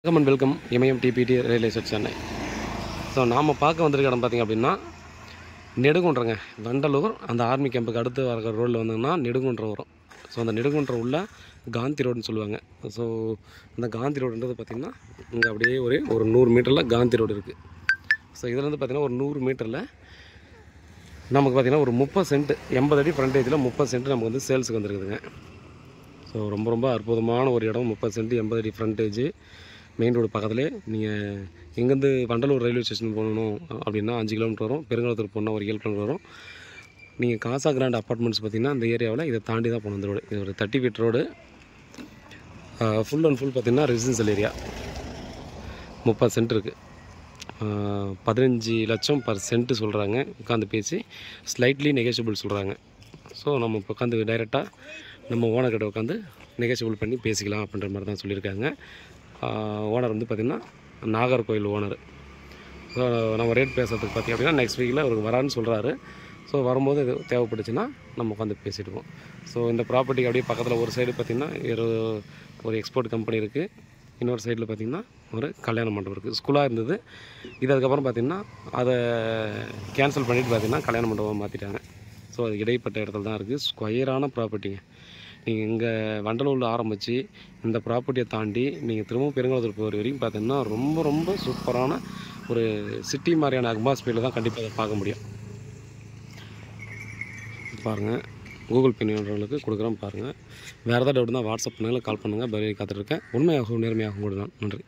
Welcome and welcome Imayam DBT real estate Chennai. So நாம் பார்க்க வந்திருக்க இடம் பார்த்திங்க அப்படின்னா நெடுங்குன்றங்க, வண்டலூர் அந்த ஆர்மி கேம்புக்கு அடுத்து வர ரோடில் வந்தோம்னா நெடுங்குன்றம் வரும். ஸோ அந்த நெடுங்குன்றம் உள்ள காந்தி ரோடுன்னு சொல்லுவாங்க. ஸோ அந்த காந்தி ரோடுன்றது பார்த்திங்கன்னா இங்கே அப்படியே ஒரு 100 மீட்டரில் காந்தி ரோடு இருக்குது. ஸோ இதிலேருந்து பார்த்திங்கன்னா ஒரு 100 மீட்டரில் நமக்கு பார்த்திங்கன்னா ஒரு 30 சென்ட் 80 அடி ஃப்ரண்டேஜில் 30 சென்ட் நமக்கு வந்து சேல்ஸுக்கு வந்துருக்குதுங்க. ஸோ ரொம்ப அற்புதமான ஒரு இடம். 30 சென்ட் 80 அடி ஃப்ரண்டேஜ், மெயின் ரோடு பக்கத்துலேயே. நீங்கள் இங்கேருந்து வண்டலூர் ரயில்வே ஸ்டேஷன் போகணும் அப்படின்னா 5 கிலோமீட்டர் வரும். பெருங்குளத்தூர் போனால் ஒரு 7 கிலோமீட்டர் வரும். நீங்கள் காசா கிராண்ட் அப்பார்ட்மெண்ட்ஸ் பார்த்திங்கன்னா அந்த ஏரியாவில் இதை தாண்டி தான் போகணும். இந்த ரோடு இது ஒரு 30 feet road. Full and full பார்த்திங்கன்னா ரெசிடென்ஷியல் ஏரியா. 30 சென்ட் இருக்குது. 15 லட்சம் பர் சென்ட்டு சொல்கிறாங்க. உட்காந்து பேசி ஸ்லைட்லி நெகோஷியபிள் சொல்கிறாங்க. ஸோ நம்ம இப்போ உட்காந்து டைரெக்டாக நம்ம ஓனர்கிட்ட உட்காந்து நெகோஷியபிள் பண்ணி பேசிக்கலாம் அப்படின்ற மாதிரி தான் சொல்லியிருக்காங்க. ஓனர் வந்து பார்த்திங்கன்னா நாகர்கோவில் ஓனர். ஸோ நம்ம ரேட் பேசுறதுக்கு பார்த்திங்க அப்படின்னா நெக்ஸ்ட் வீக்கில் அவருக்கு வரான்னு சொல்கிறாரு. ஸோ வரும்போது இது தேவைப்பட்டுச்சுன்னா நம்ம உட்காந்து பேசிடுவோம். ஸோ இந்த ப்ராப்பர்ட்டிக்கு அப்படியே பக்கத்தில் ஒரு சைடு பார்த்திங்கன்னா ஒரு எக்ஸ்போர்ட் கம்பெனி இருக்குது. இன்னொரு சைடில் பார்த்திங்கன்னா ஒரு கல்யாண மண்டபம் இருக்குது. ஸ்கூலாக இருந்தது. இது அதுக்கப்புறம் பார்த்திங்கன்னா அதை கேன்சல் பண்ணிவிட்டு பார்த்திங்கன்னா கல்யாண மண்டபம் மாற்றிட்டாங்க. ஸோ அது இடைப்பட்ட இடத்துல தான் இருக்குது. ஸ்கொயரான ப்ராப்பர்ட்டிங்க. நீங்கள் இங்கே வண்டலூரில் ஆரம்பித்து இந்த ப்ராப்பர்ட்டியை தாண்டி நீங்கள் திரும்பவும் பெருங்குளத்தூர் போகிற வரைக்கும் பார்த்தீங்கன்னா ரொம்ப சூப்பரான ஒரு சிட்டி மாதிரியான அட்மாஸ்பியரில் தான் கண்டிப்பாக அதை பார்க்க முடியும். பாருங்கள், கூகுள் பே பண்ணுறவங்களுக்கு கொடுக்குறோம் பாருங்கள். வேறு ஏதாவது டவுட் தான் வாட்ஸ்அப் பண்ணுங்கள், கால் பண்ணுங்கள். பதில் காத்துட்ருக்கேன். உண்மையாகவும் நேர்மையாகவும் கூட தான். நன்றி.